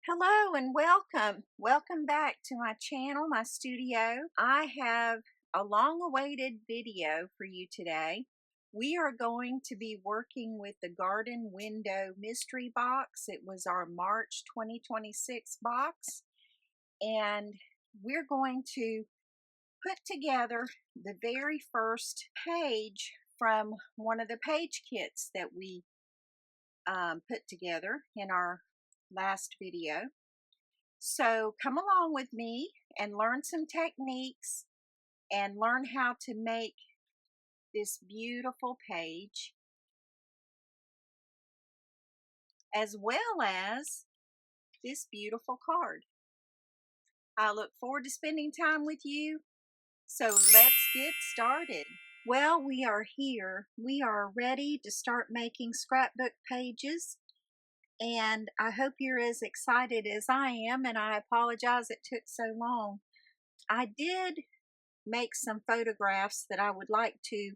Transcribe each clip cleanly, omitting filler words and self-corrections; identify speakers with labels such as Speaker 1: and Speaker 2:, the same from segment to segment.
Speaker 1: Hello and welcome. Welcome back to my channel, my studio. I have a long-awaited video for you today. We are going to be working with the garden window mystery box. It was our March 2026 box, and we're going to put together the very first page from one of the page kits that we put together in our last video. So come along with me and learn some techniques and learn how to make this beautiful page, as well as this beautiful card. I look forward to spending time with you. So let's get started. Well, we are here. We are ready to start making scrapbook pages. And I hope you're as excited as I am, and I apologize it took so long. I did make some photographs that I would like to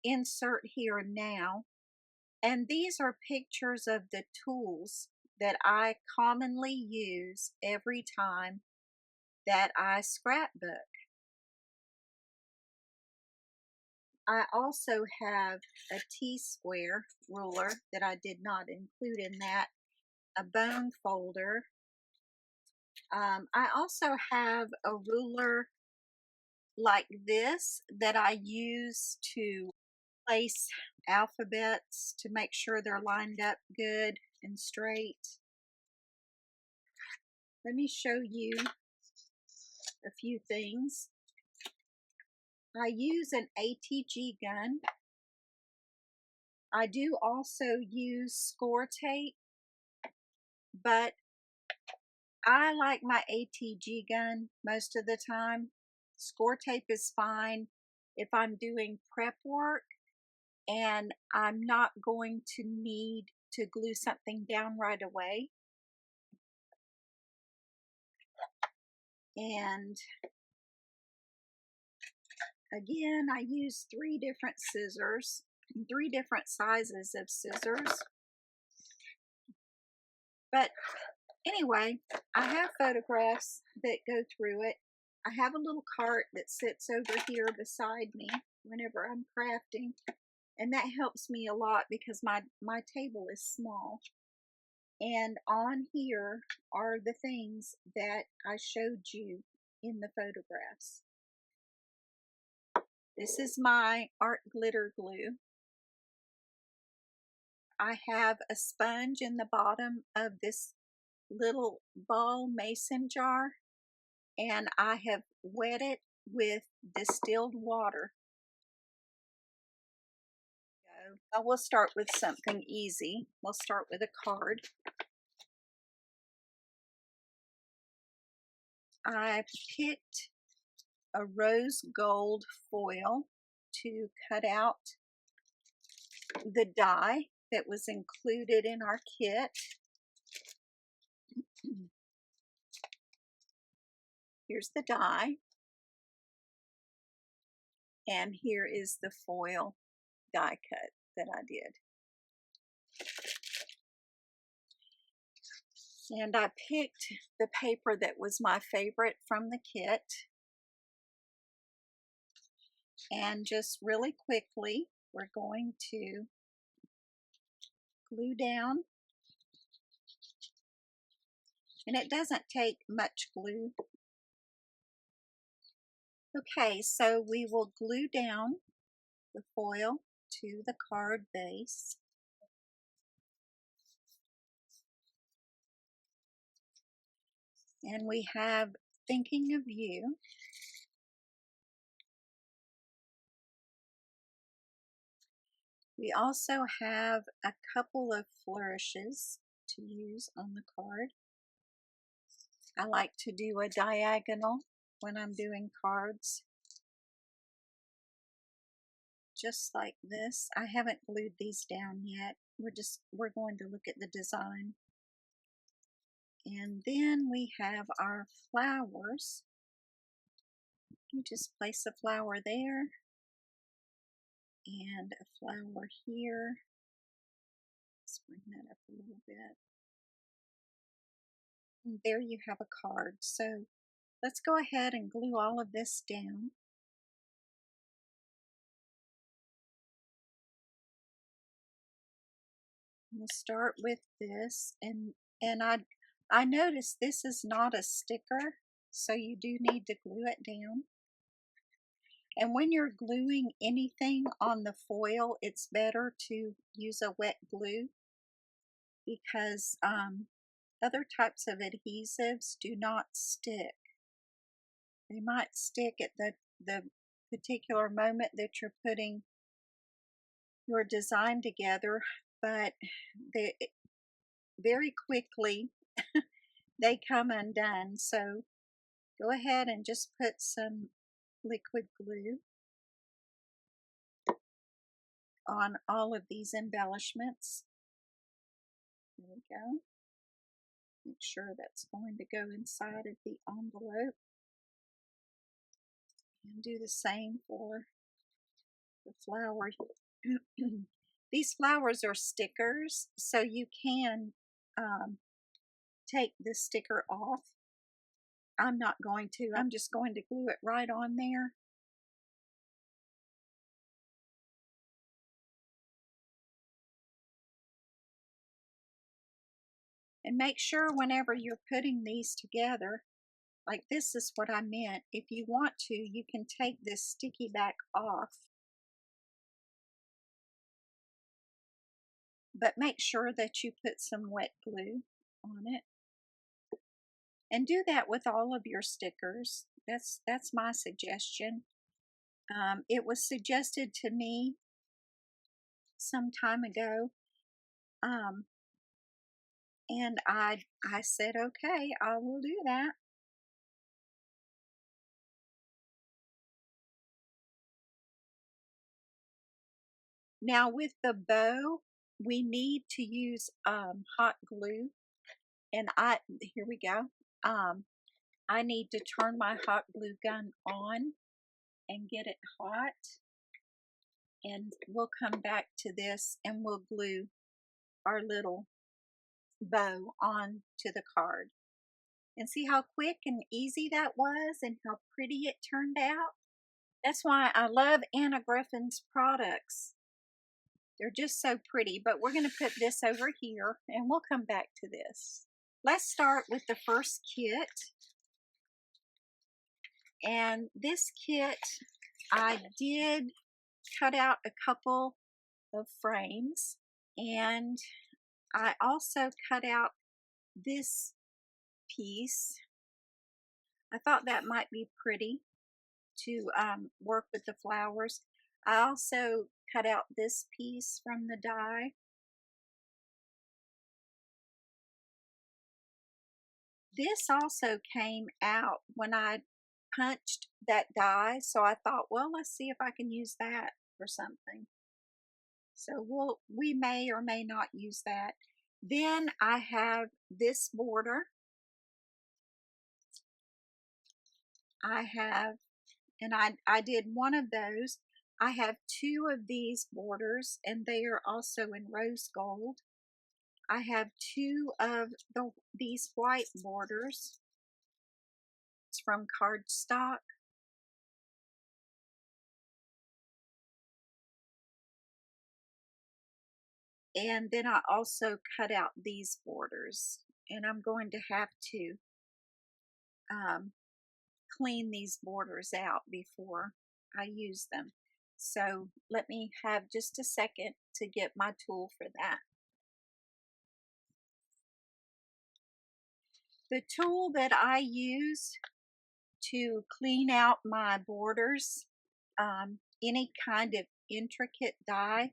Speaker 1: insert here now, and these are pictures of the tools that I commonly use every time that I scrapbook. I also have a T-square ruler that I did not include in that, a bone folder. I also have a ruler like this that I use to place alphabets to make sure they're lined up good and straight. Let me show you a few things. I use an ATG gun. I do also use score tape, but I like my ATG gun most of the time. Score tape is fine if I'm doing prep work and I'm not going to need to glue something down right away. And again, I use 3 different scissors, 3 different sizes of scissors. But anyway, I have photographs that go through it. I have a little cart that sits over here beside me whenever I'm crafting, and that helps me a lot because my table is small. And on here are the things that I showed you in the photographs. This is my art glitter glue. I have a sponge in the bottom of this little ball mason jar, and I have wet it with distilled water. I will start with something easy. We'll start with a card. I picked a rose gold foil to cut out the die that was included in our kit. Here's the die, and here is the foil die cut that I did. And I picked the paper that was my favorite from the kit. And just really quickly, we're going to glue down. And it doesn't take much glue. Okay, so we will glue down the foil to the card base. And we have Thinking of You. We also have a couple of flourishes to use on the card. I like to do a diagonal when I'm doing cards, just like this. I haven't glued these down yet. We're going to look at the design. And then we have our flowers. You just place a flower there and a flower here. Let's bring that up a little bit. And there you have a card. So let's go ahead and glue all of this down. We'll start with this, and I noticed this is not a sticker, so you do need to glue it down. And when you're gluing anything on the foil, it's better to use a wet glue because other types of adhesives do not stick. They might stick at the particular moment that you're putting your design together, but they very quickly they come undone. So go ahead and just put some liquid glue on all of these embellishments. There we go. Make sure that's going to go inside of the envelope. And do the same for the flower. These flowers are stickers, so you can take the sticker off. I'm not going to. I'm just going to glue it right on there. And make sure whenever you're putting these together, like this is what I meant. If you want to, you can take this sticky back off. But make sure that you put some wet glue on it. And do that with all of your stickers. That's my suggestion. It was suggested to me some time ago, and I said, okay, I will do that. Now with the bow, we need to use hot glue, and here we go. I need to turn my hot glue gun on and get it hot, and we'll come back to this and we'll glue our little bow on to the card. And see how quick and easy that was and how pretty it turned out? That's why I love Anna Griffin's products. They're just so pretty, but we're going to put this over here and we'll come back to this. Let's start with the first kit. And this kit, I did cut out a couple of frames, and I also cut out this piece. I thought that might be pretty to work with the flowers. I also cut out this piece from the die. This also came out when I punched that die, so I thought, well, let's see if I can use that for something. So we may or may not use that. Then I have this border. And I did one of those. I have two of these borders, and they are also in rose gold. I have two of these white borders. It's from cardstock. And then I also cut out these borders, and I'm going to have to clean these borders out before I use them. So let me have just a second to get my tool for that. The tool that I use to clean out my borders, any kind of intricate die,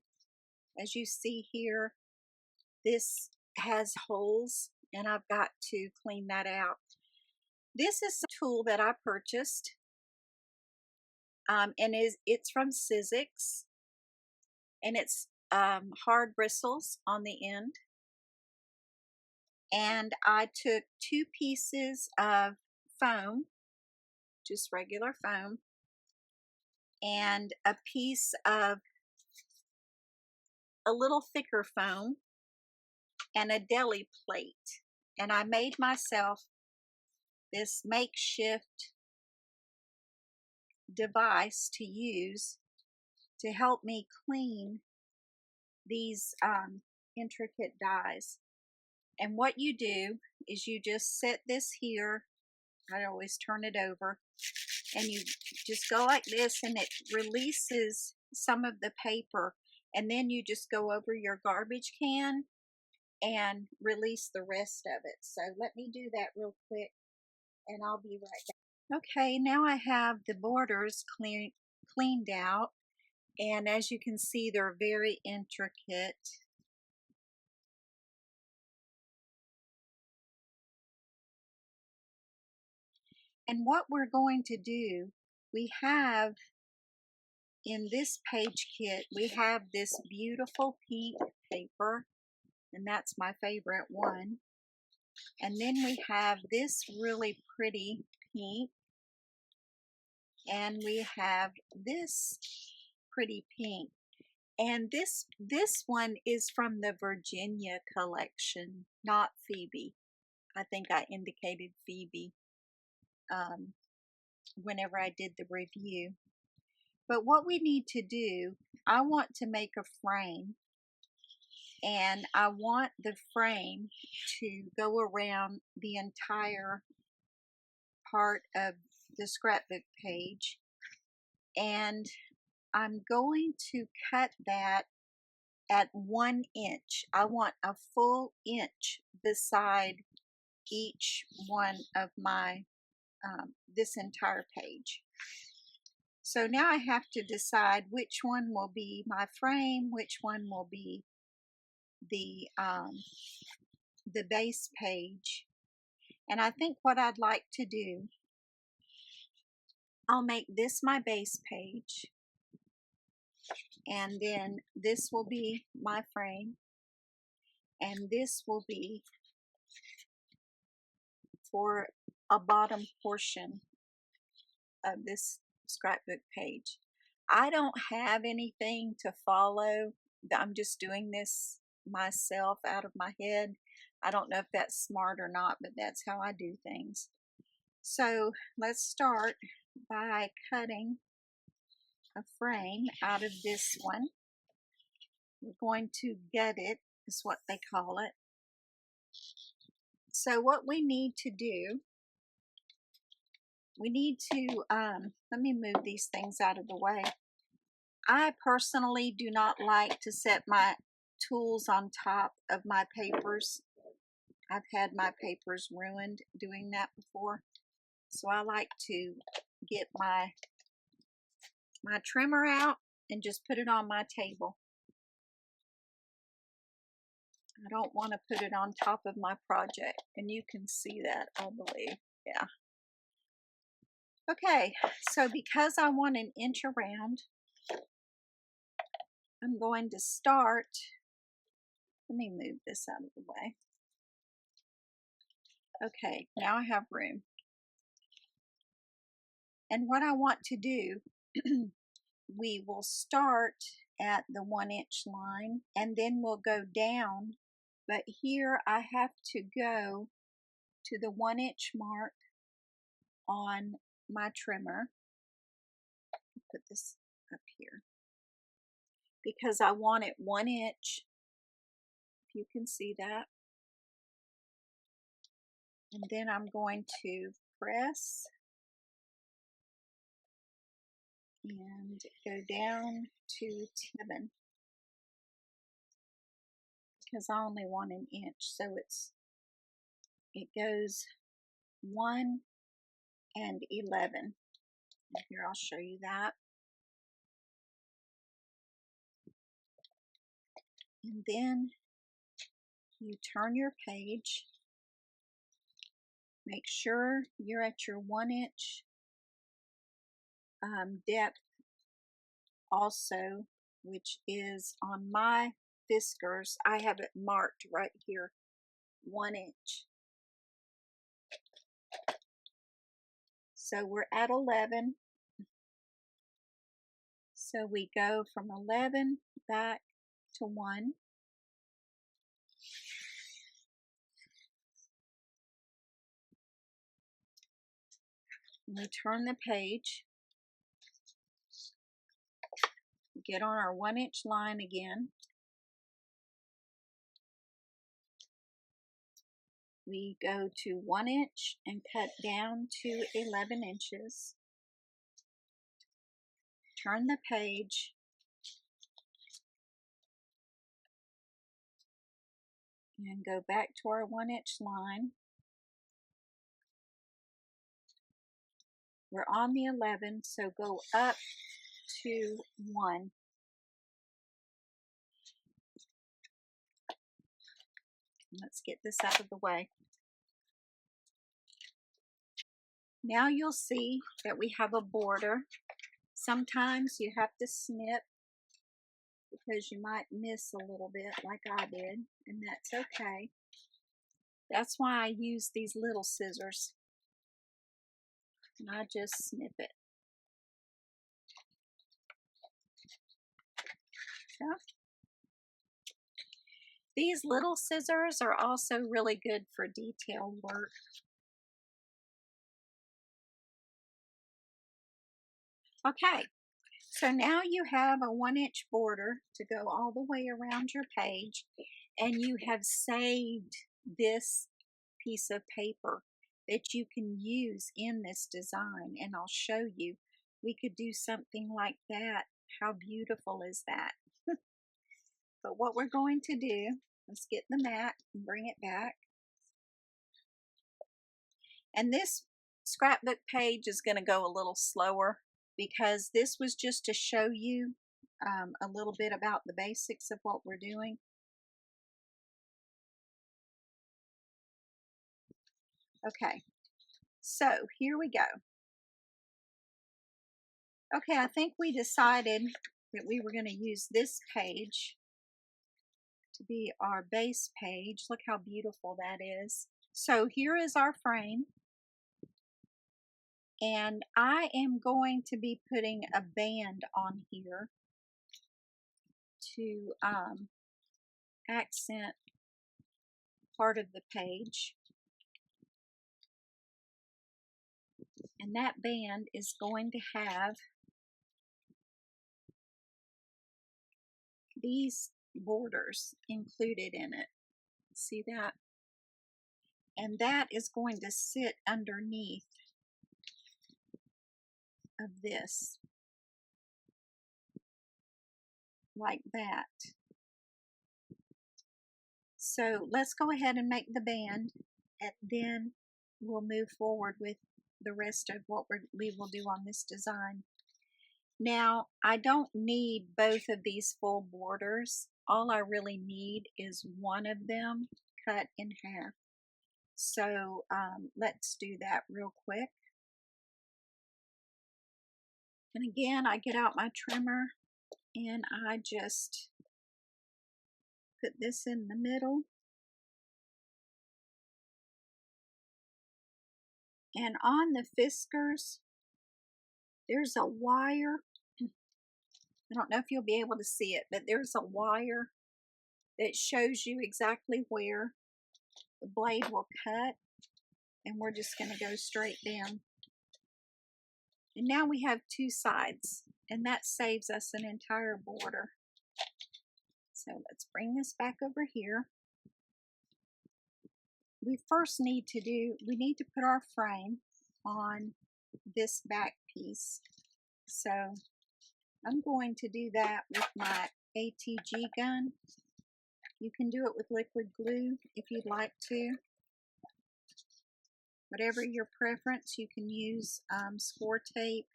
Speaker 1: as you see here, this has holes and I've got to clean that out. This is a tool that I purchased, and it's from Sizzix, and it's hard bristles on the end. And I took two pieces of foam, just regular foam, and a piece of a little thicker foam, and a deli plate. And I made myself this makeshift device to use to help me clean these intricate dies. And what you do is you just set this here. I always turn it over, and you just go like this, and it releases some of the paper, and then you just go over your garbage can and release the rest of it. So let me do that real quick, and I'll be right back. Okay, now I have the borders cleaned out, and as you can see, they're very intricate. And what we're going to do, we have in this page kit, we have this beautiful pink paper, and that's my favorite one. And then we have this really pretty pink, and we have this pretty pink. And this one is from the Virginia collection, not Phoebe. I think I indicated Phoebe whenever I did the review. But what we need to do, I want to make a frame, and I want the frame to go around the entire part of the scrapbook page, and I'm going to cut that at 1 inch. I want a full inch beside each one of my this entire page. So now I have to decide which one will be my frame, which one will be the base page. And I think what I'd like to do, I'll make this my base page, and then this will be my frame, and this will be for a bottom portion of this scrapbook page. I don't have anything to follow. I'm just doing this myself out of my head. I don't know if that's smart or not, but that's how I do things. So let's start by cutting a frame out of this one. We're going to gut it, is what they call it. So what we need to do, we need to, let me move these things out of the way. I personally do not like to set my tools on top of my papers. I've had my papers ruined doing that before. So I like to get my trimmer out and just put it on my table. I don't want to put it on top of my project, and you can see that, I believe. Yeah. Okay, so because I want an inch around, I'm going to start, let me move this out of the way. Okay, now I have room. And what I want to do, we will start at the 1 inch line, and then we'll go down. But here I have to go to the 1 inch mark on my trimmer. Put this up here because I want it 1 inch, if you can see that. And then I'm going to press and go down to 7 because I only want an inch. So it goes 1 and 11. Here, I'll show you that. And then you turn your page. Make sure you're at your 1 inch depth also, which is on my Fiskars. I have it marked right here, 1 inch. So we're at 11. So we go from 11 back to 1. We turn the page, get on our 1-inch line again. We go to 1 inch and cut down to 11 inches. Turn the page. And go back to our 1-inch line. We're on the 11, so go up to 1. Let's get this out of the way. Now you'll see that we have a border. Sometimes you have to snip because you might miss a little bit like I did, and that's okay. That's why I use these little scissors. And I just snip it. So, these little scissors are also really good for detail work. Okay, so now you have a 1-inch border to go all the way around your page, and you have saved this piece of paper that you can use in this design, and I'll show you. We could do something like that. How beautiful is that? But what we're going to do, let's get the mat and bring it back. And this scrapbook page is going to go a little slower because this was just to show you a little bit about the basics of what we're doing. Okay, so here we go. Okay, I think we decided that we were going to use this page to be our base page. Look how beautiful that is. So here is our frame. And I am going to be putting a band on here to accent part of the page. And that band is going to have these borders included in it. See that? And that is going to sit underneath of this, like that. So let's go ahead and make the band, and then we'll move forward with the rest of what we will do on this design. Now, I don't need both of these full borders. All I really need is one of them cut in half. So let's do that real quick. And again, I get out my trimmer and I just put this in the middle. And on the Fiskars, there's a wire. I don't know if you'll be able to see it, but there's a wire that shows you exactly where the blade will cut. And we're just going to go straight down. And now we have two sides, and that saves us an entire border. So let's bring this back over here. We first need to put our frame on this back piece. So I'm going to do that with my ATG gun. You can do it with liquid glue if you'd like to. Whatever your preference, you can use score tape,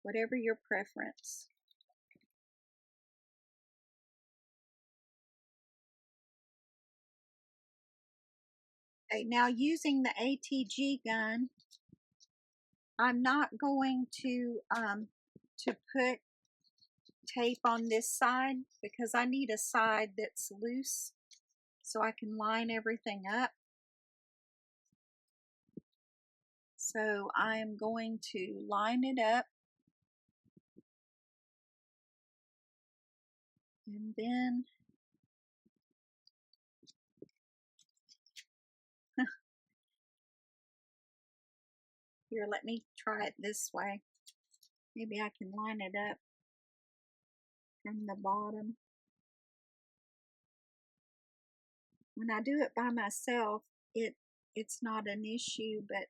Speaker 1: whatever your preference. Okay, now using the ATG gun, I'm not going to put tape on this side because I need a side that's loose so I can line everything up. So I'm going to line it up, and then Here, let me try it this way. Maybe I can line it up from the bottom. When I do it by myself, it's not an issue, but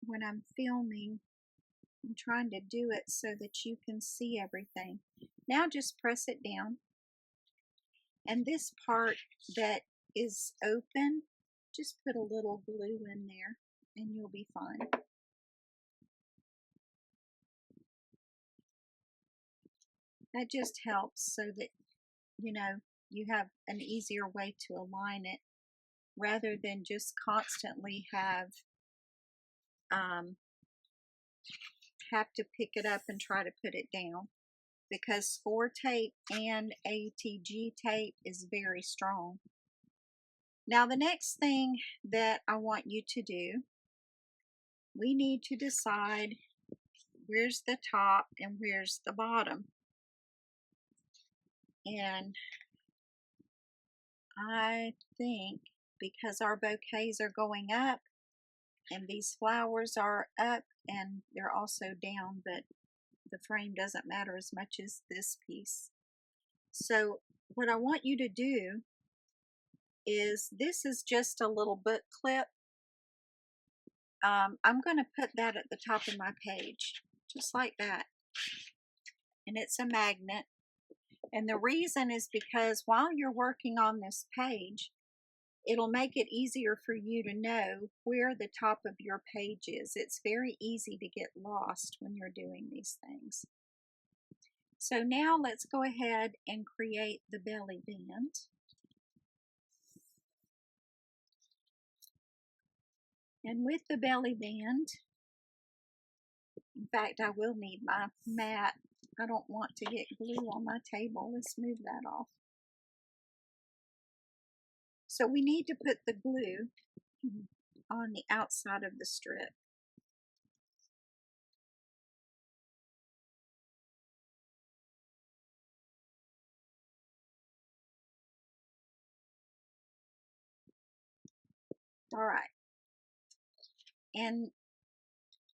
Speaker 1: when I'm filming, I'm trying to do it so that you can see everything. Now just press it down. And this part that is open, just put a little glue in there and you'll be fine. That just helps so that, you know, you have an easier way to align it rather than just constantly have to pick it up and try to put it down, because score tape and ATG tape is very strong. Now the next thing that I want you to do, we need to decide where's the top and where's the bottom. And I think because our bouquets are going up and these flowers are up and they're also down, but the frame doesn't matter as much as this piece. So what I want you to do is, this is just a little book clip. I'm going to put that at the top of my page, just like that. And it's a magnet. And the reason is because while you're working on this page, it'll make it easier for you to know where the top of your page is. It's very easy to get lost when you're doing these things. So now let's go ahead and create the belly band. And with the belly band, in fact, I will need my mat. I don't want to get glue on my table. Let's move that off. So we need to put the glue on the outside of the strip. All right. And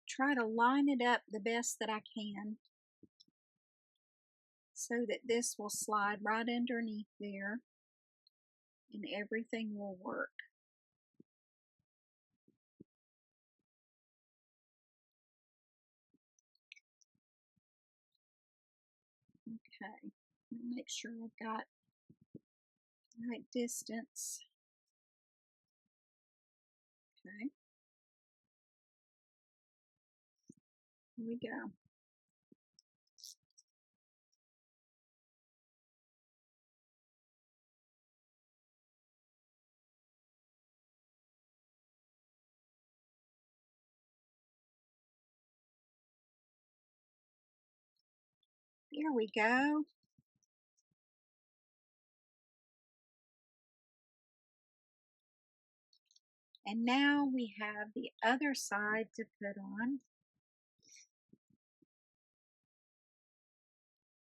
Speaker 1: try to line it up the best that I can so that this will slide right underneath there and everything will work. Okay, make sure I've got the right distance. Okay, here we go. Here we go. And now we have the other side to put on.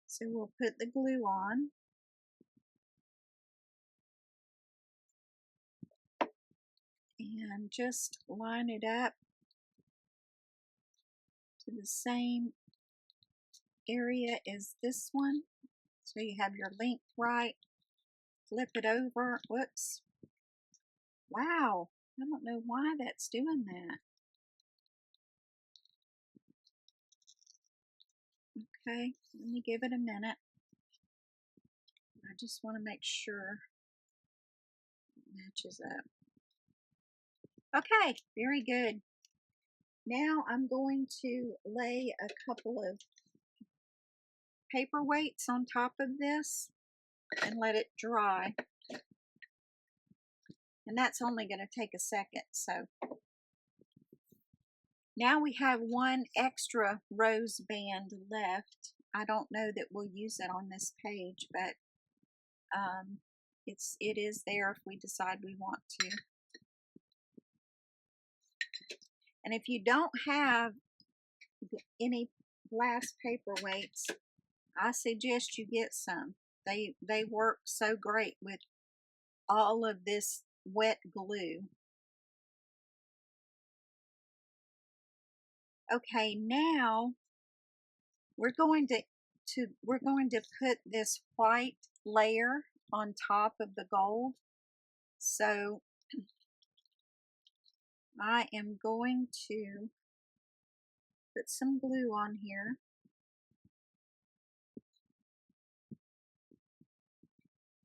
Speaker 1: So we'll put the glue on. And just line it up to the same area as this one. So you have your length right. Flip it over. Whoops. Wow. I don't know why that's doing that. Okay, let me give it a minute. I just want to make sure it matches up. Okay, very good. Now I'm going to lay a couple of paperweights on top of this and let it dry. And that's only going to take a second. So now we have one extra rose band left. I don't know that we'll use it on this page, but it is there if we decide we want to. And if you don't have any glass paperweights, I suggest you get some. They work so great with all of this wet glue. Okay, now we're going to put this white layer on top of the gold. So I am going to put some glue on here.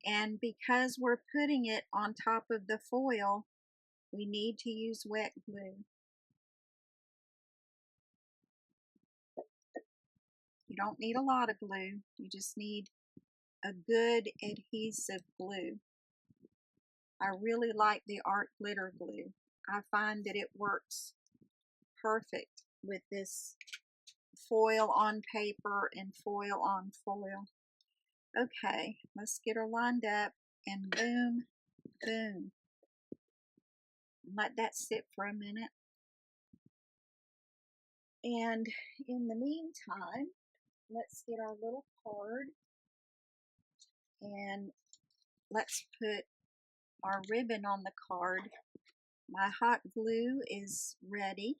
Speaker 1: And because we're putting it on top of the foil, we need to use wet glue. You don't need a lot of glue. You just need a good adhesive glue. I really like the art glitter glue. I find that it works perfect with this foil on paper and foil on foil. Okay, let's get her lined up, and boom, boom. Let that sit for a minute. And in the meantime, let's get our little card, and let's put our ribbon on the card. My hot glue is ready,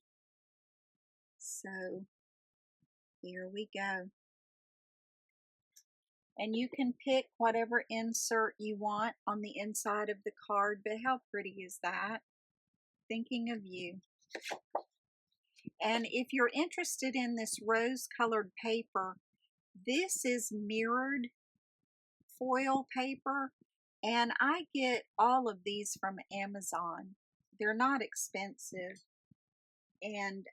Speaker 1: so here we go. And you can pick whatever insert you want on the inside of the card, but how pretty is that? Thinking of you. And if you're interested in this rose-colored paper, this is mirrored foil paper, and I get all of these from Amazon. They're not expensive, and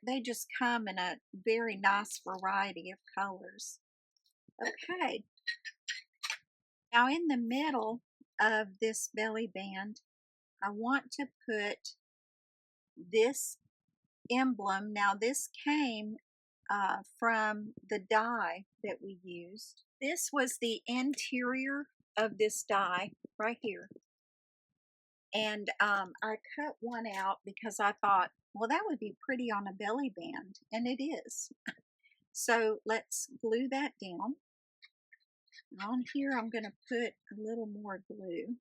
Speaker 1: they just come in a very nice variety of colors. Okay, now in the middle of this belly band, I want to put this emblem. Now this came from the die that we used. This was the interior of this die right here. And I cut one out because I thought, well, that would be pretty on a belly band, and it is. So let's glue that down. On here, I'm going to put a little more glue.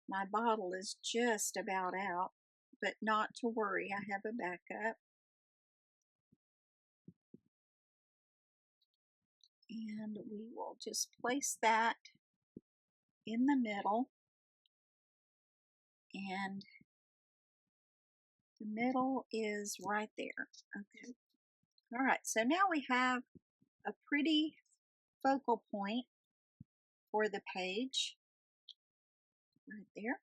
Speaker 1: My bottle is just about out, but not to worry, I have a backup. And we will just place that in the middle. And the middle is right there. Okay. All right, so now we have a pretty focal point for the page right there.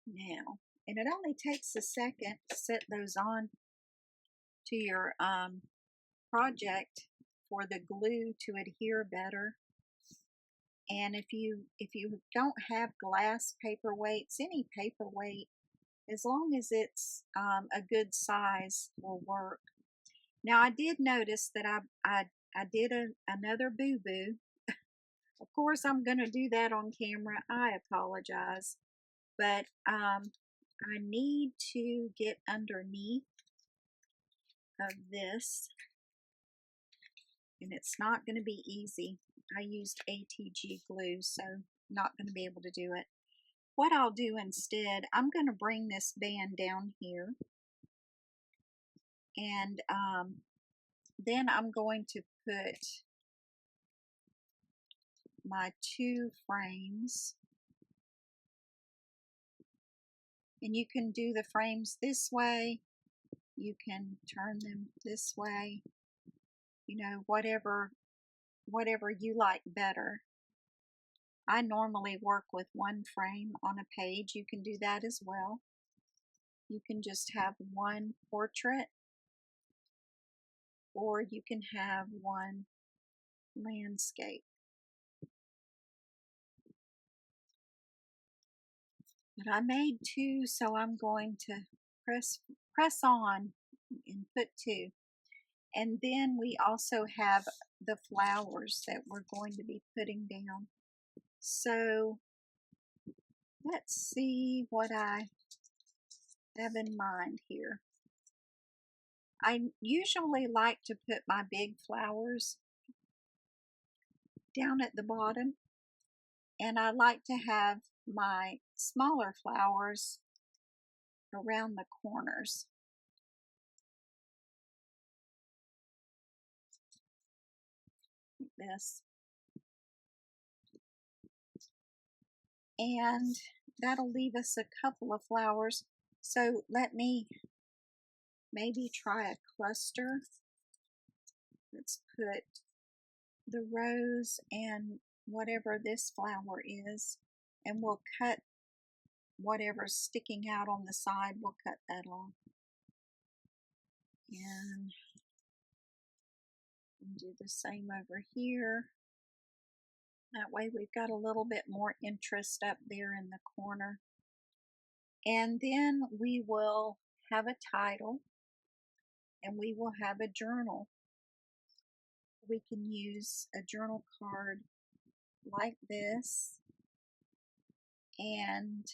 Speaker 1: Now, and it only takes a second to set those on to your project for the glue to adhere better. And if you don't have glass paperweights, any paperweight, as long as it's a good size, will work. Now I did notice that I did another boo-boo. Of course I'm going to do that on camera. I apologize. But I need to get underneath of this. And it's not going to be easy. I used ATG glue, so not going to be able to do it. What I'll do instead, I'm going to bring this band down here, and then I'm going to put my two frames, and you can do the frames this way, you can turn them this way, you know, whatever you like better. I normally work with one frame on a page. You can do that as well. You can just have one portrait, or you can have one landscape. But I made two, so I'm going to press on and put two. And then we also have the flowers that we're going to be putting down. So let's see what I have in mind here. I usually like to put my big flowers down at the bottom, and I like to have my smaller flowers around the corners. Like this. And that'll leave us a couple of flowers. So let me maybe try a cluster. Let's put the rose and whatever this flower is, and we'll cut whatever's sticking out on the side, we'll cut that off. And do the same over here. That way we've got a little bit more interest up there in the corner. And then we will have a title, and we will have a journal. We can use a journal card like this, and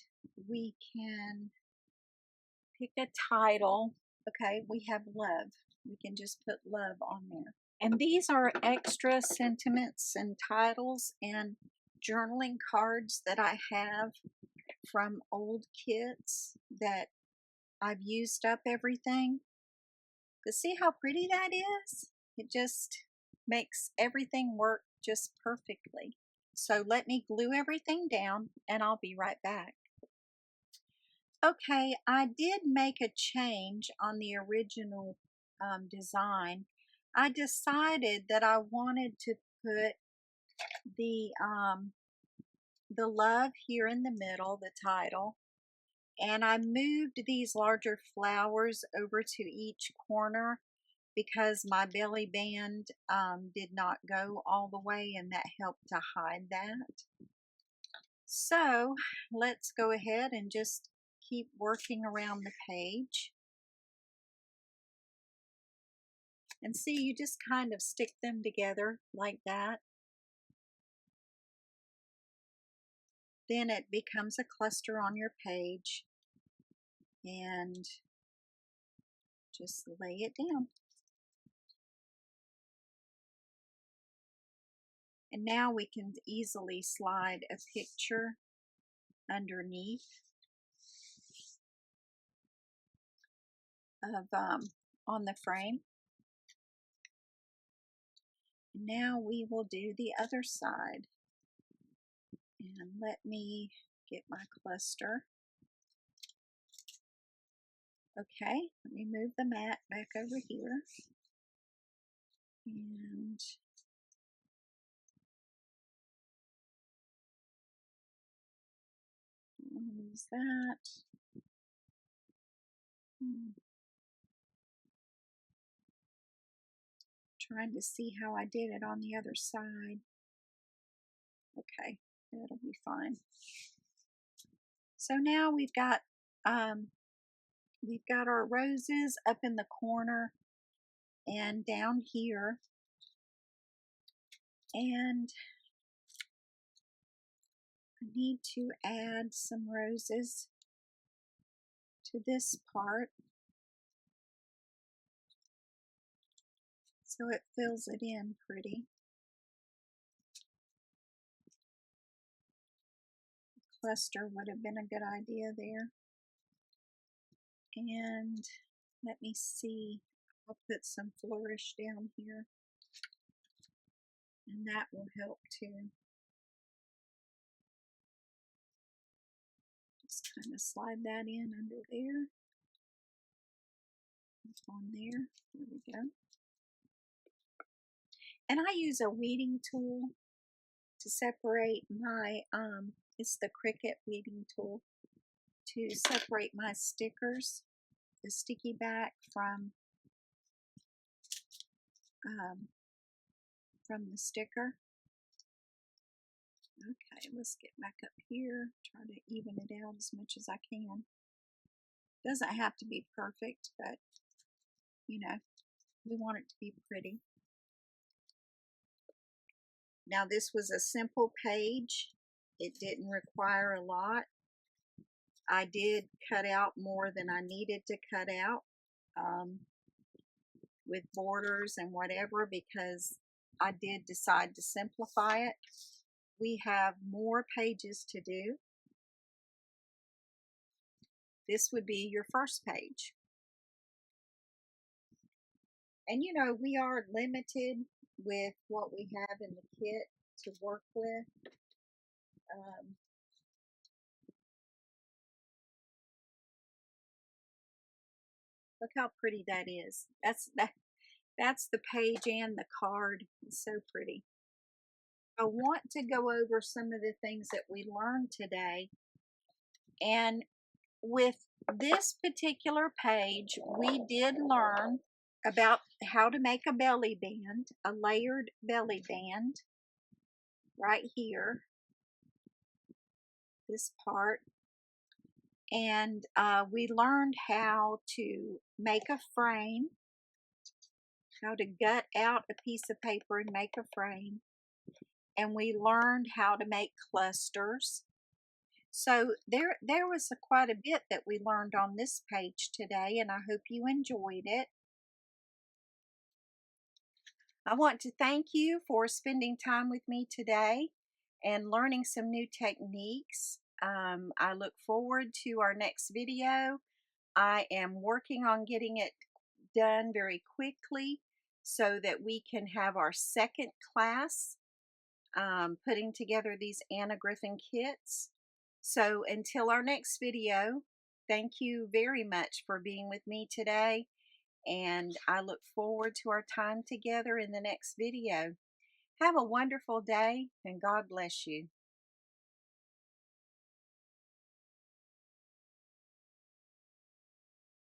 Speaker 1: we can pick a title. Okay, we have love. We can just put love on there. And these are extra sentiments and titles and journaling cards that I have from old kits that I've used up everything. But see how pretty that is? It just makes everything work just perfectly. So let me glue everything down and I'll be right back. Okay, I did make a change on the original design. I decided that I wanted to put the love here in the middle, the title, and I moved these larger flowers over to each corner because my belly band did not go all the way, and that helped to hide that. So let's go ahead and just keep working around the page. And see, you just kind of stick them together like that. Then it becomes a cluster on your page, and just lay it down. And now we can easily slide a picture underneath of on the frame. Now we will do the other side. And let me get my cluster. Okay, let me move the mat back over here. And use that. Trying to see how I did it on the other side. Okay, that'll be fine. So now we've got our roses up in the corner and down here, and I need to add some roses to this part so it fills it in pretty. Cluster would have been a good idea there. And let me see, I'll put some flourish down here, and that will help too. Just kind of slide that in under there. On there. There we go. And I use a weeding tool to separate my, it's the Cricut weeding tool, to separate my stickers, the sticky back from the sticker. Okay, let's get back up here, try to even it out as much as I can. Doesn't have to be perfect, but you know, we want it to be pretty. Now this was a simple page. It didn't require a lot. I did cut out more than I needed to cut out with borders and whatever, because I did decide to simplify it. We have more pages to do. This would be your first page. And you know, we are limited with what we have in the kit to work with. Um, Look how pretty that is. That's the page and the card. It's so pretty. I want to go over some of the things that we learned today. And with this particular page, we did learn about how to make a belly band, a layered belly band right here, this part. And we learned how to make a frame, how to gut out a piece of paper and make a frame. And we learned how to make clusters. So there was quite a bit that we learned on this page today, and I hope you enjoyed it. I want to thank you for spending time with me today and learning some new techniques. I look forward to our next video. I am working on getting it done very quickly so that we can have our second class putting together these Anna Griffin kits. So until our next video, thank you very much for being with me today, and I look forward to our time together in the next video. Have a wonderful day, and God bless you.